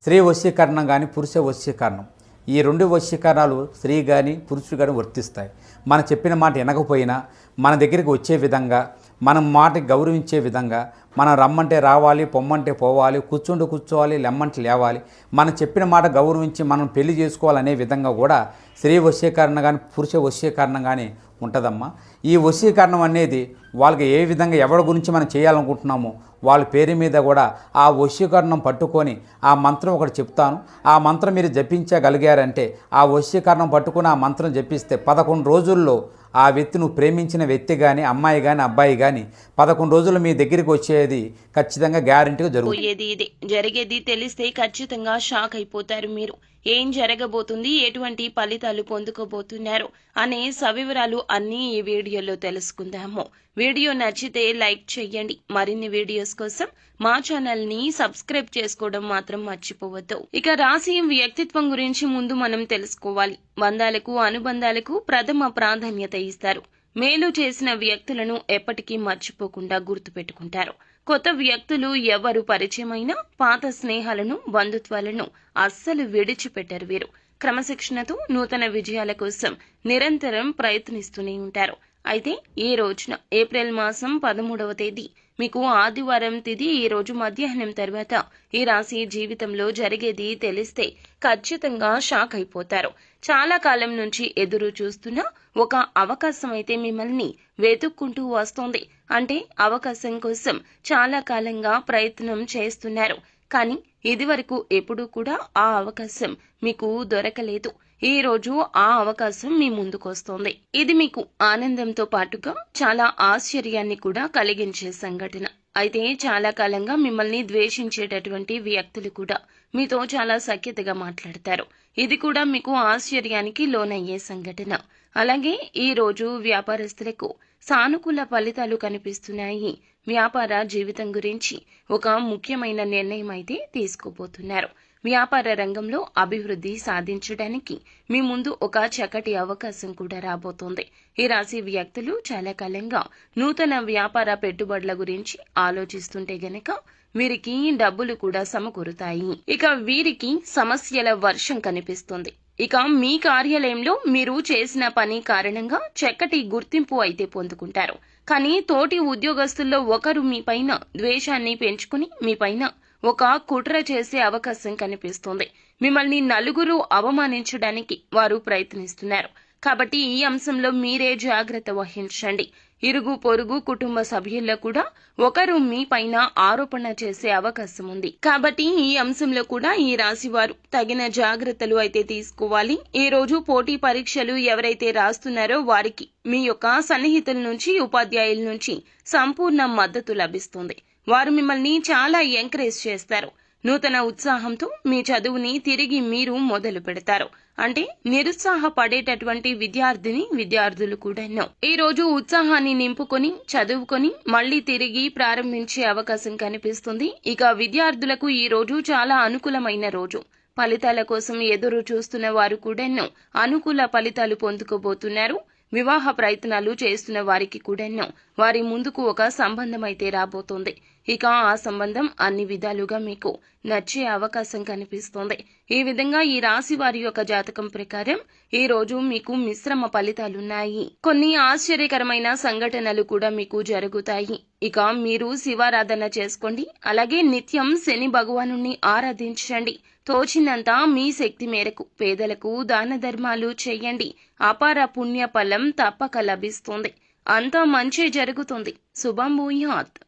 స్త్రీ వశీకరణం కానీ పురుష వశీకరణం, ఈ రెండు వశీకరణాలు స్త్రీ కానీ పురుషుడు కానీ వర్తిస్తాయి. మనం చెప్పిన మాట వినకపోయినా మన దగ్గరికి వచ్చే విధంగా, మనం మాటకి గౌరవించే విధంగా, మనం రమ్మంటే రావాలి, పొమ్మంటే పోవాలి, కూర్చుంటే కూర్చోవాలి, లెమ్మంటే లేవాలి, మనం చెప్పిన మాట గౌరవించి మనం పెళ్లి చేసుకోవాలనే విధంగా కూడా స్త్రీ వశీకరణ కానీ పురుష వశీకరణం కానీ ఉంటుందమ్మా. ఈ వశీకరణం అనేది వాళ్ళకి ఏ విధంగా ఎవరి గురించి మనం చేయాలనుకుంటున్నామో వాళ్ళ పేరు మీద కూడా ఆ వశీకరణం పట్టుకొని ఆ మంత్రం ఒకటి చెప్తాను. ఆ మంత్రం మీరు జపించగలిగారంటే ఆ వశీకరణం పట్టుకొని ఆ మంత్రం జపిస్తే 11 రోజుల్లో ఆ వ్యక్తి, నువ్వు ప్రేమించిన వ్యక్తి కానీ అమ్మాయి కానీ అబ్బాయి కానీ 11 రోజులు మీ దగ్గరికి వచ్చేది ఖచ్చితంగా గ్యారెంటీగా జరుగుతుంది. జరిగేది తెలిస్తే ఖచ్చితంగా షాక్ అయిపోతారు మీరు. ఏం జరగబోతుంది, ఎటువంటి ఫలితాలు పొందుకోబోతున్నారు అనే సవివరాలు అన్నీ ఈ వీడియోలో తెలుసుకుందాము. వీడియో నచ్చితే లైక్ చేయండి. మరిన్ని వీడియోస్ కోసం మా ఛానల్ ని సబ్స్క్రైబ్ చేసుకోవడం మాత్రం మర్చిపోవద్దు. ఇక రాశి వ్యక్తిత్వం గురించి ముందు మనం తెలుసుకోవాలి. బంధాలకు అనుబంధాలకు ప్రథమ ప్రాధాన్యత ఇస్తారు. మేలు చేసిన వ్యక్తులను ఎప్పటికీ మర్చిపోకుండా గుర్తుపెట్టుకుంటారు. కొత్త వ్యక్తులు ఎవరు పరిచయమైనా పాత స్నేహాలను, బంధుత్వాలను అస్సలు విడిచిపెట్టరు వీరు. క్రమశిక్షణతో నూతన విజయాల కోసం నిరంతరం ప్రయత్నిస్తూనే ఉంటారు. అయితే ఈ రోజున ఏప్రిల్ మాసం 13వ తేదీ మీకు ఆదివారం తిథి. ఈ రోజు మధ్యాహ్నం తర్వాత ఈ రాశి జీవితంలో జరిగేది తెలిస్తే ఖచ్చితంగా షాక్ అయిపోతారు. చాలా కాలం నుంచి ఎదురు చూస్తున్న ఒక అవకాశం అయితే మిమ్మల్ని వెతుక్కుంటూ వస్తోంది. అంటే అవకాశం కోసం చాలా కాలంగా ప్రయత్నం చేస్తున్నారు. కానీ ఇదివరకు ఎప్పుడూ కూడా ఆ అవకాశం మీకు దొరకలేదు. ఈ రోజు ఆ అవకాశం మీ ముందుకొస్తోంది. ఇది మీకు ఆనందంతో పాటుగా చాలా ఆశ్చర్యాన్ని కూడా కలిగించే సంఘటన. అయితే చాలా కాలంగా మిమ్మల్ని ద్వేషించేటటువంటి వ్యక్తులు కూడా మీతో చాలా సఖ్యతగా మాట్లాడతారు. ఇది కూడా మీకు ఆశ్చర్యానికి లోనయ్యే సంఘటన. అలాగే ఈ రోజు వ్యాపారస్తులకు సానుకూల ఫలితాలు కనిపిస్తున్నాయి. వ్యాపార జీవితం గురించి ఒక ముఖ్యమైన నిర్ణయం అయితే తీసుకోబోతున్నారు. వ్యాపార రంగంలో అభివృద్ధి సాధించడానికి మీ ముందు ఒక చక్కటి అవకాశం కూడా రాబోతోంది. ఈ రాశి వ్యక్తులు చాలా కాలంగా నూతన వ్యాపార పెట్టుబడుల గురించి ఆలోచిస్తుంటే గనక వీరికి డబ్బులు కూడా సమకూరుతాయి. ఇక వీరికి సమస్యల వర్షం కనిపిస్తుంది. ఇక మీ కార్యాలయంలో మీరు చేసిన పని కారణంగా చక్కటి గుర్తింపు అయితే పొందుకుంటారు. కానీ తోటి ఉద్యోగస్తుల్లో ఒకరు మీ పైన ద్వేషాన్ని పెంచుకుని మీ పైన ఒక కుట్ర చేసే అవకాశం కనిపిస్తుంది. మిమ్మల్ని నలుగురు అవమానించడానికి వారు ప్రయత్నిస్తున్నారు. కాబట్టి ఈ అంశంలో మీరే జాగ్రత్త వహించండి. ఇరుగు పొరుగు కుటుంబ సభ్యుల్లో కూడా ఒకరు మీ పైన ఆరోపణ చేసే అవకాశం ఉంది. కాబట్టి ఈ అంశంలో కూడా ఈ రాశి వారు తగిన జాగ్రత్తలు అయితే తీసుకోవాలి. ఈ రోజు పోటీ పరీక్షలు ఎవరైతే రాస్తున్నారో వారికి మీ యొక్క సన్నిహితుల నుంచి, ఉపాధ్యాయుల నుంచి సంపూర్ణ మద్దతు లభిస్తుంది. వారు మిమ్మల్ని చాలా ఎంకరేజ్ చేస్తారు. నూతన ఉత్సాహంతో మీ చదువుని తిరిగి మీరు మొదలు పెడతారు. అంటే నిరుత్సాహపడేటటువంటి విద్యార్థులు కూడా ఈ రోజు ఉత్సాహాన్ని నింపుకొని చదువుకొని మళ్లీ తిరిగి ప్రారంభించే అవకాశం కనిపిస్తుంది. ఇక విద్యార్థులకు ఈ రోజు చాలా అనుకూలమైన రోజు. ఫలితాల కోసం ఎదురు చూస్తున్న వారు కూడా అనుకూల ఫలితాలు పొందుకోబోతున్నారు. వివాహ ప్రయత్నాలు చేస్తున్న వారికి కూడా వారి ముందుకు ఒక సంబంధం అయితే రాబోతోంది. ఇక ఆ సంబంధం అన్ని విధాలుగా మీకు నచ్చే అవకాశం కనిపిస్తోంది. ఈ విధంగా ఈ రాశి వారి యొక్క జాతకం ప్రకారం ఈ రోజు మీకు మిశ్రమ ఫలితాలున్నాయి. కొన్ని ఆశ్చర్యకరమైన సంఘటనలు కూడా మీకు జరుగుతాయి. ఇక మీరు శివారాధన చేసుకోండి. అలాగే నిత్యం శని భగవానుణ్ణి ఆరాధించండి. తోచినంత మీ శక్తి మేరకు పేదలకు దాన ధర్మాలు చేయండి. అపార పుణ్య ఫలం తప్పక లభిస్తుంది. అంతా మంచి జరుగుతుంది. శుభం భూయాత్.